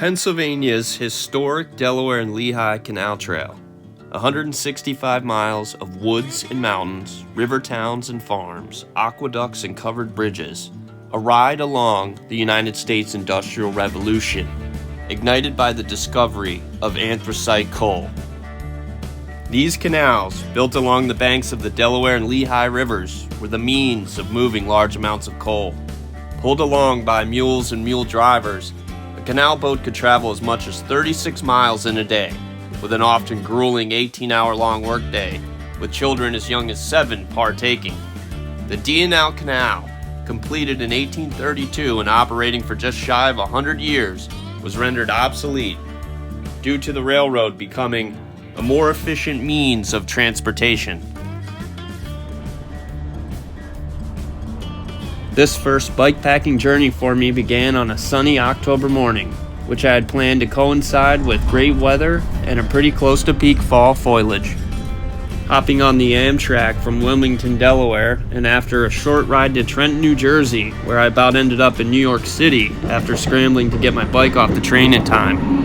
Pennsylvania's historic Delaware and Lehigh Canal Trail. 165 miles of woods and mountains, river towns and farms, aqueducts and covered bridges. A ride along the United States Industrial Revolution, ignited by the discovery of anthracite coal. These canals, built along the banks of the Delaware and Lehigh rivers, were the means of moving large amounts of coal. Pulled along by mules and mule drivers, a canal boat could travel as much as 36 miles in a day, with an often grueling 18-hour-long workday, with children as young as 7 partaking. The DNL Canal, completed in 1832 and operating for just shy of 100 years, was rendered obsolete due to the railroad becoming a more efficient means of transportation. This first bikepacking journey for me began on a sunny October morning, which I had planned to coincide with great weather and a pretty close to peak fall foliage. Hopping on the Amtrak from Wilmington, Delaware, and after a short ride to Trenton, New Jersey, where I about ended up in New York City after scrambling to get my bike off the train in time.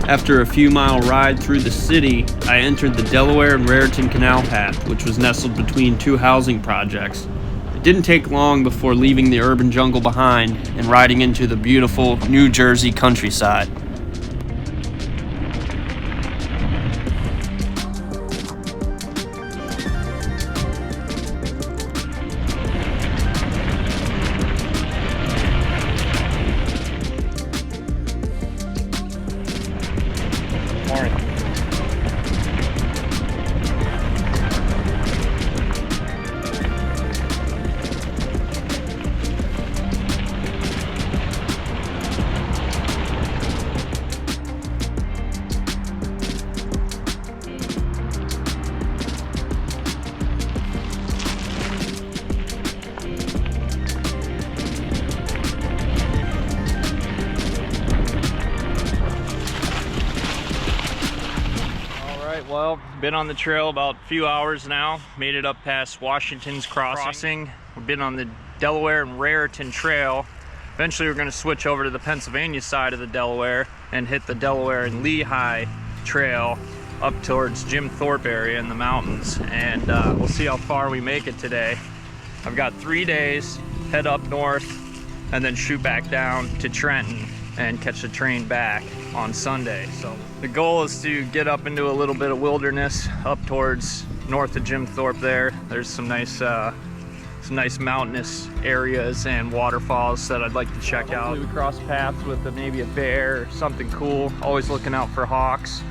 After a few mile ride through the city, I entered the Delaware and Raritan Canal path, which was nestled between 2 housing projects. It didn't take long before leaving the urban jungle behind and riding into the beautiful New Jersey countryside. Well, been on the trail about a few hours now. Made it up past Washington's Crossing. We've been on the Delaware and Raritan Trail. Eventually we're going to switch over to the Pennsylvania side of the Delaware and hit the Delaware and Lehigh Trail up towards Jim Thorpe area in the mountains. And we'll see how far we make it today. I've got 3 days, head up north, and then shoot back down to Trenton and catch the train back on Sunday. So the goal is to get up into a little bit of wilderness up towards north of Jim Thorpe there. There's some nice mountainous areas and waterfalls that I'd like to check out. We cross paths with maybe a bear or something cool. Always looking out for hawks.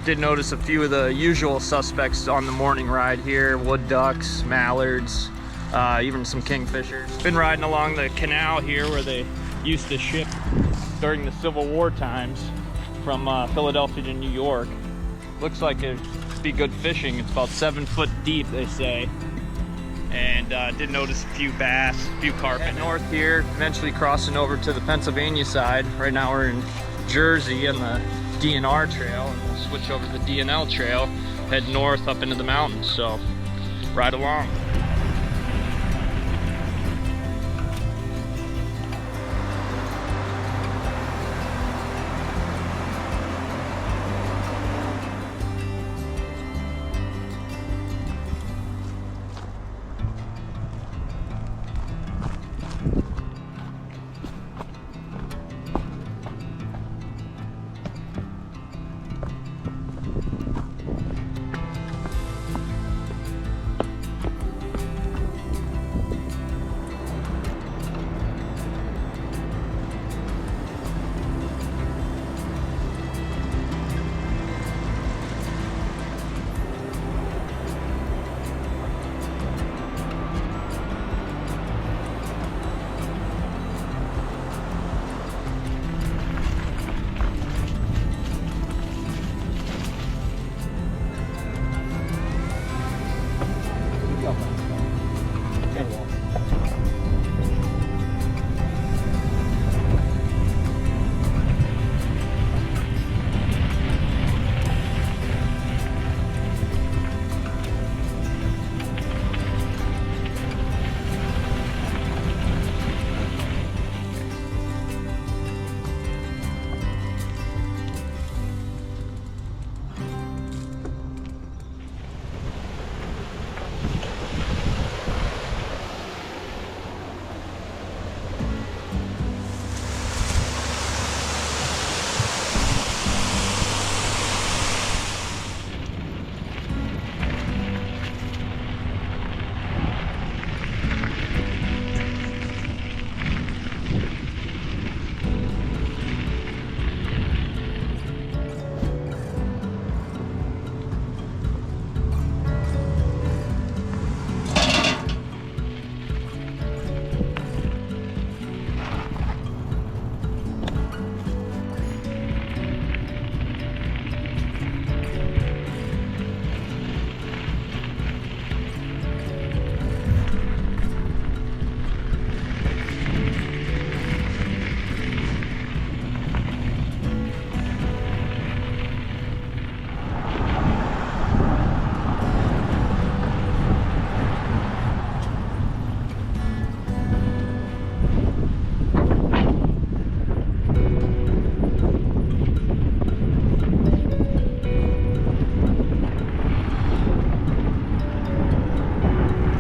Did notice a few of the usual suspects on the morning ride here. Wood ducks, mallards, even some kingfishers. Been riding along the canal here where they used to ship during the Civil War times from Philadelphia to New York. Looks like it'd be good fishing. It's about 7 foot deep, they say. And did notice a few bass, a few carpet. North here, eventually crossing over to the Pennsylvania side. Right now we're in Jersey on the DNR trail, and we'll switch over to the DNL trail, head north up into the mountains. So ride along.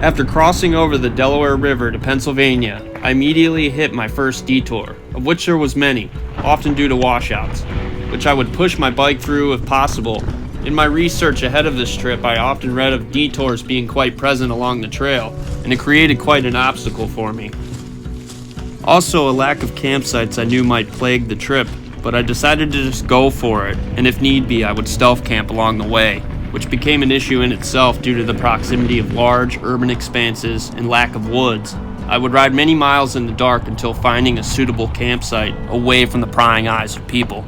After crossing over the Delaware River to Pennsylvania, I immediately hit my first detour, of which there was many, often due to washouts, which I would push my bike through if possible. In my research ahead of this trip, I often read of detours being quite present along the trail, and it created quite an obstacle for me. Also, a lack of campsites I knew might plague the trip, but I decided to just go for it, and if need be, I would stealth camp along the way, which became an issue in itself due to the proximity of large urban expanses and lack of woods. I would ride many miles in the dark until finding a suitable campsite away from the prying eyes of people.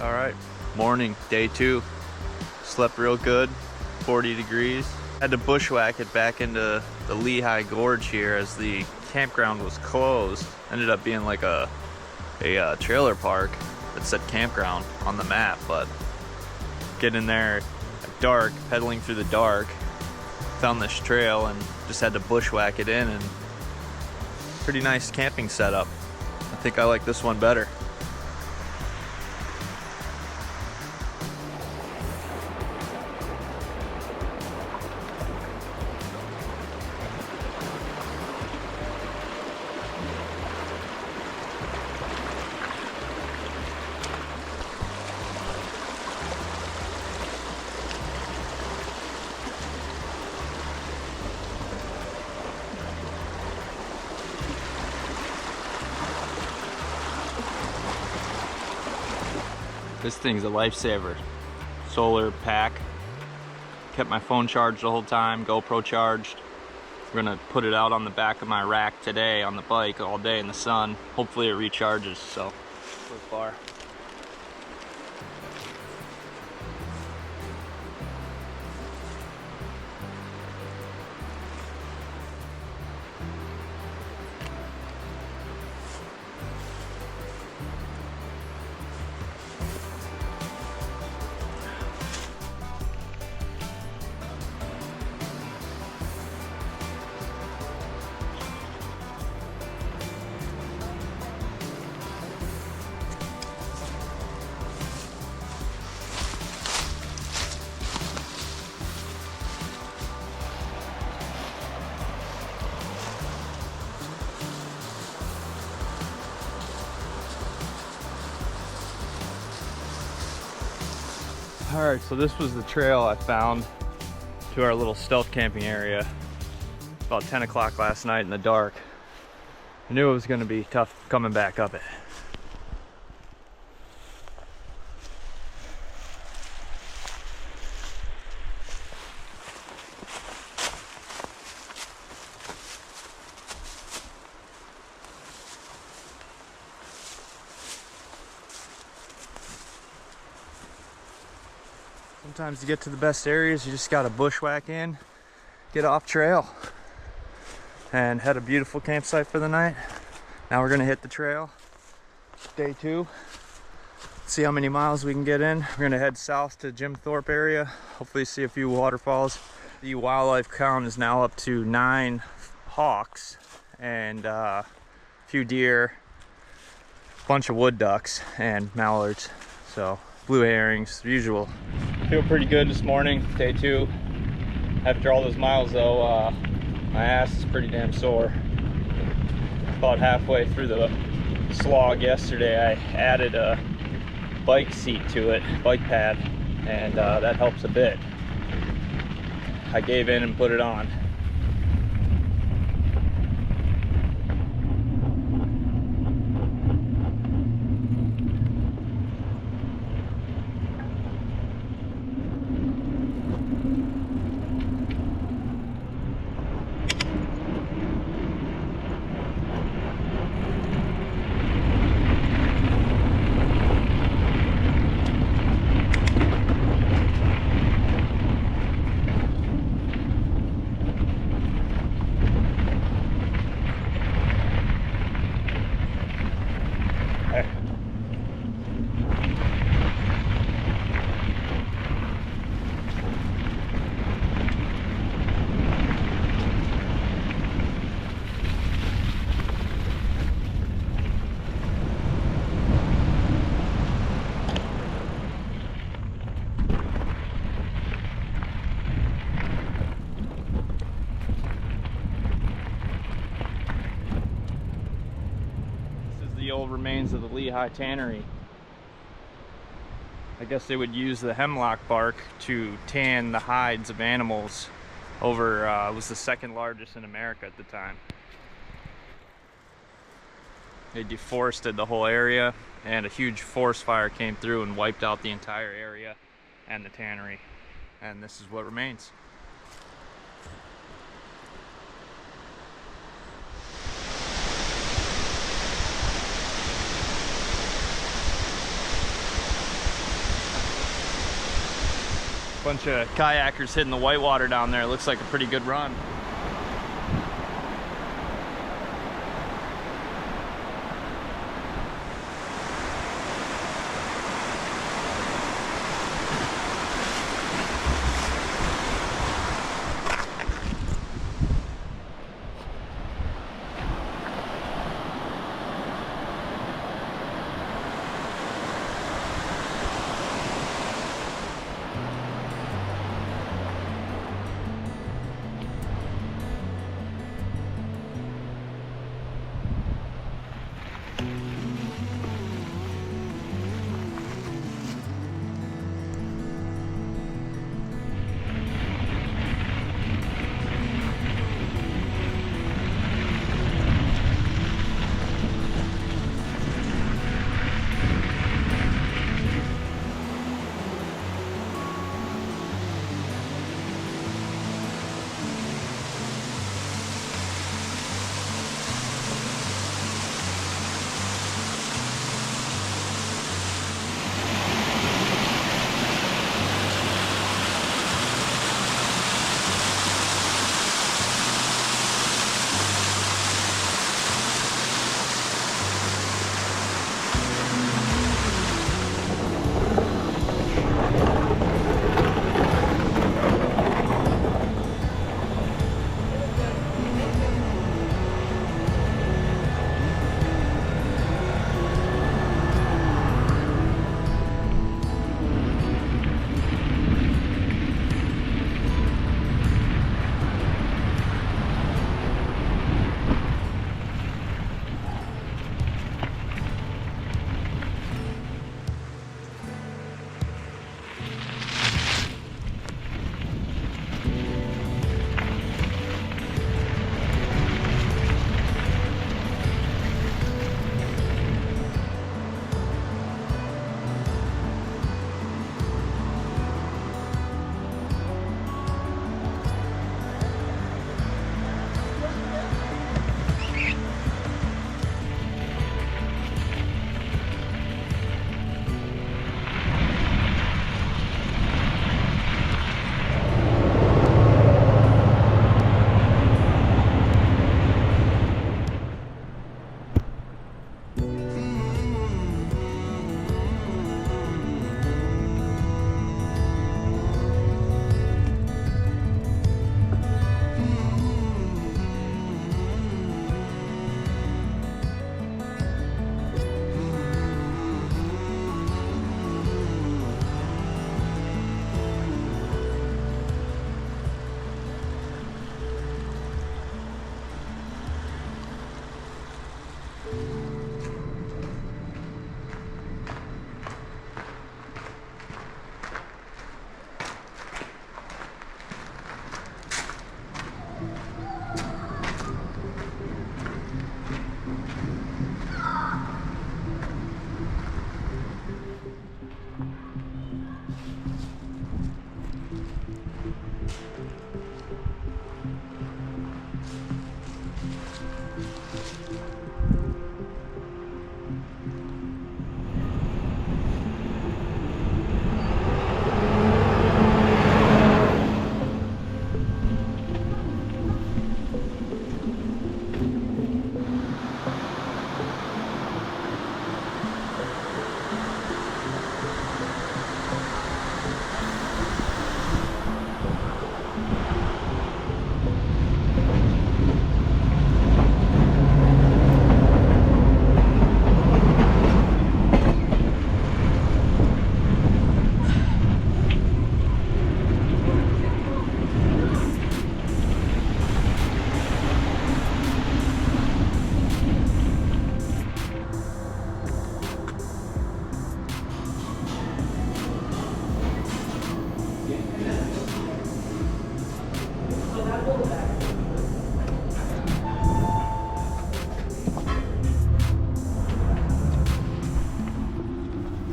All right, morning, day 2. Slept real good, 40 degrees. Had to bushwhack it back into the Lehigh Gorge here as the campground was closed. Ended up being like a trailer park that said campground on the map, but getting in there at dark, pedaling through the dark, found this trail and just had to bushwhack it in, and pretty nice camping setup. I think I like this one better. This thing's a lifesaver. Solar pack. Kept my phone charged the whole time, GoPro charged. We're gonna put it out on the back of my rack today on the bike all day in the sun. Hopefully it recharges, so far. Alright, so this was the trail I found to our little stealth camping area about 10 o'clock last night in the dark. I knew it was going to be tough coming back up it. Sometimes to get to the best areas, you just gotta bushwhack in, get off trail, and had a beautiful campsite for the night. Now we're gonna hit the trail, day 2. See how many miles we can get in. We're gonna head south to Jim Thorpe area, hopefully see a few waterfalls. The wildlife count is now up to 9 hawks, and a few deer, a bunch of wood ducks, and mallards. So blue herrings, the usual. Feel pretty good this morning, day 2. After all those miles though, my ass is pretty damn sore. About halfway through the slog yesterday, I added a bike seat to it, bike pad, and that helps a bit. I gave in and put it on. The old remains of the Lehigh Tannery. I guess they would use the hemlock bark to tan the hides of animals. It was the 2nd largest in America at the time. They deforested the whole area, and a huge forest fire came through and wiped out the entire area and the tannery. And this is what remains. Bunch of kayakers hitting the Whitewater down there. It looks like a pretty good run.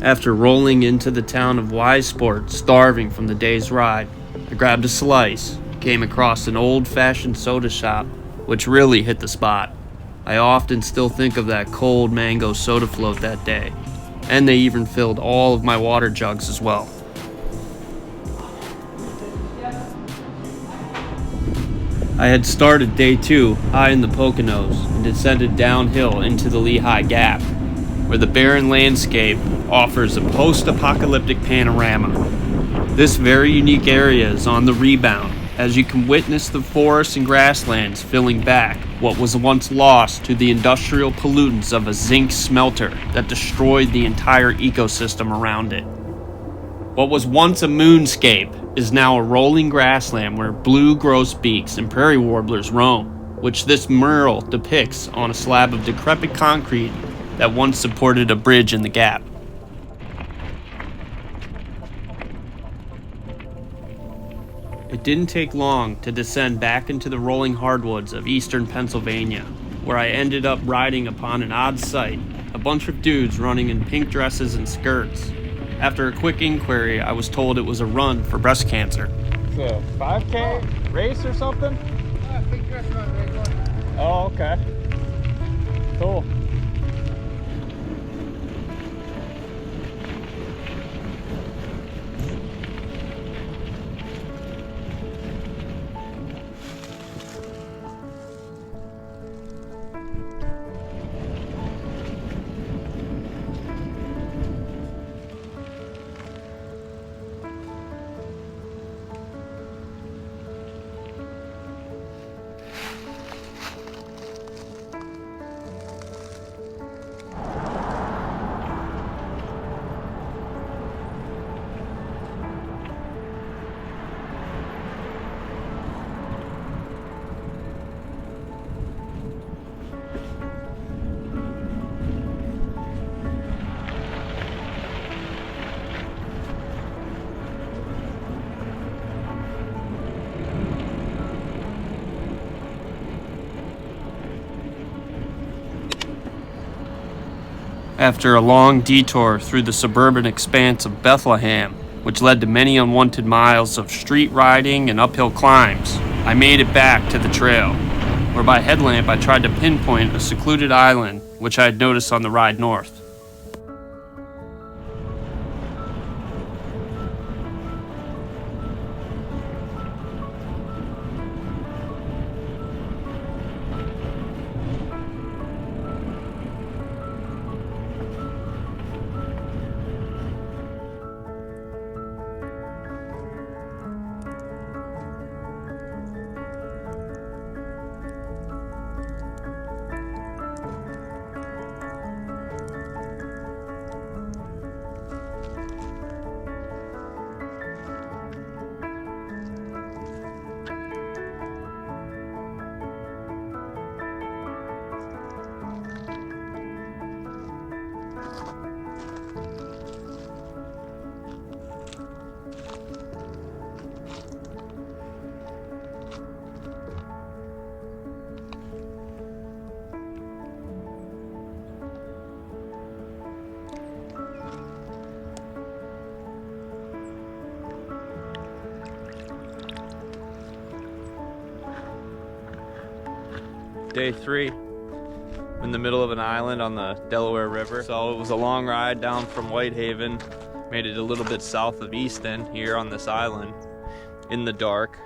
After rolling into the town of Wiseport, starving from the day's ride, I grabbed a slice, came across an old-fashioned soda shop, which really hit the spot. I often still think of that cold mango soda float that day, and they even filled all of my water jugs as well. I had started day 2 high in the Poconos and descended downhill into the Lehigh Gap, where the barren landscape offers a post-apocalyptic panorama. This very unique area is on the rebound, as you can witness the forests and grasslands filling back what was once lost to the industrial pollutants of a zinc smelter that destroyed the entire ecosystem around it. What was once a moonscape is now a rolling grassland where blue grosbeaks and prairie warblers roam, which this mural depicts on a slab of decrepit concrete that once supported a bridge in the gap. It didn't take long to descend back into the rolling hardwoods of eastern Pennsylvania, where I ended up riding upon an odd sight, a bunch of dudes running in pink dresses and skirts. After a quick inquiry, I was told it was a run for breast cancer. It's a 5K race or something? Big dress run, race one. Oh, okay. Cool. After a long detour through the suburban expanse of Bethlehem, which led to many unwanted miles of street riding and uphill climbs, I made it back to the trail, where by headlamp I tried to pinpoint a secluded island which I had noticed on the ride north. Day 3, in the middle of an island on the Delaware River. So it was a long ride down from Whitehaven, made it a little bit south of Easton here on this island in the dark.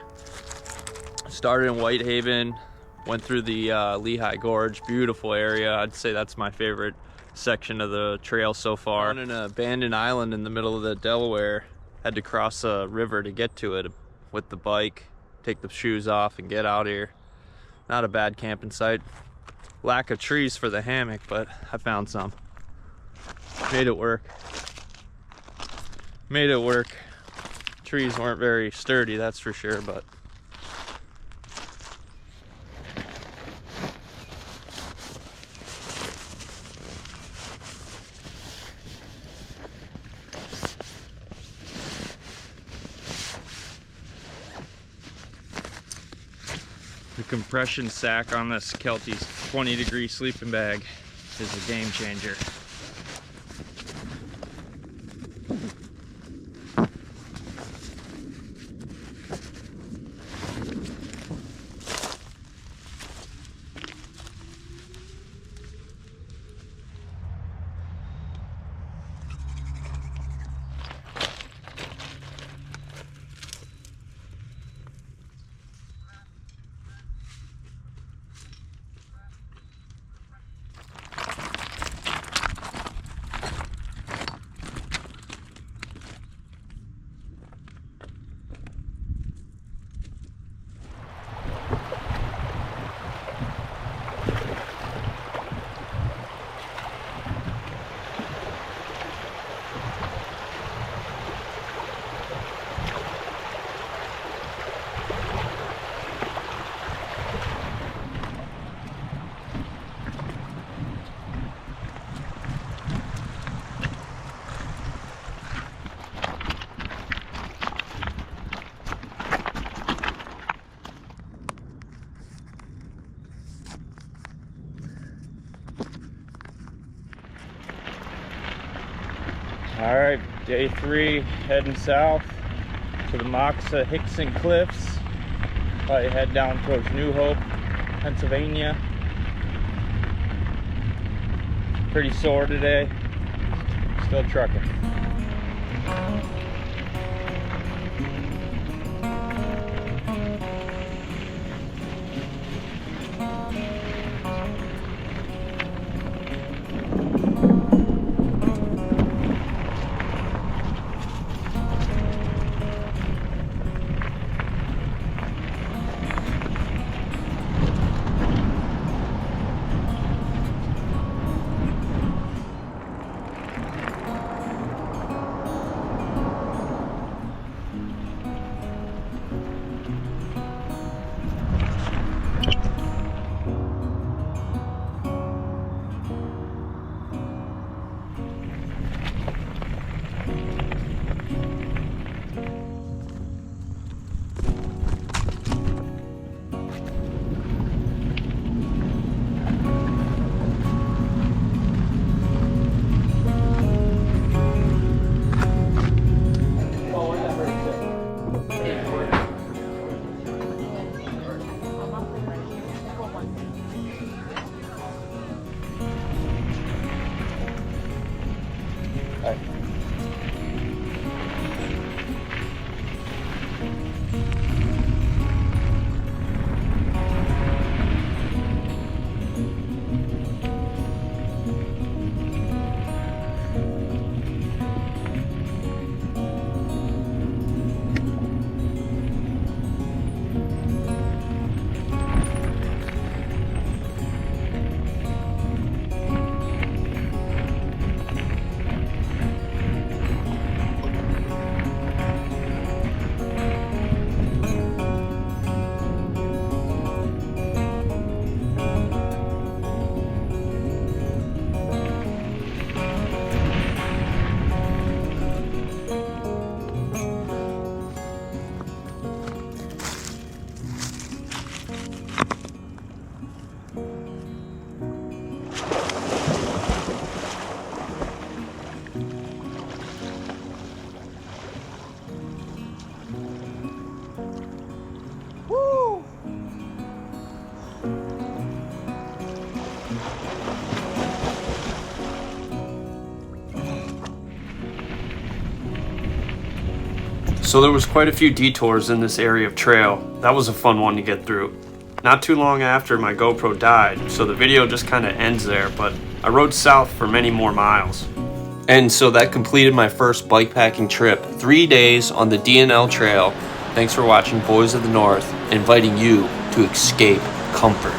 Started in Whitehaven, went through the Lehigh Gorge, beautiful area. I'd say that's my favorite section of the trail so far. On an abandoned island in the middle of the Delaware, had to cross a river to get to it with the bike, take the shoes off and get out here. Not a bad camping site. Lack of trees for the hammock, but I found some. Made it work. Made it work. Trees weren't very sturdy, that's for sure, but the compression sack on this Kelty's 20-degree sleeping bag is a game changer. All right, day 3, heading south to the Moxa-Hickson Cliffs. Probably head down towards New Hope, Pennsylvania. Pretty sore today, still trucking. So there was quite a few detours in this area of trail. That was a fun one to get through. Not too long after my GoPro died, so the video just kind of ends there, but I rode south for many more miles. And so that completed my first bikepacking trip, 3 days on the DNL trail. Thanks for watching Boys of the North, inviting you to escape comfort.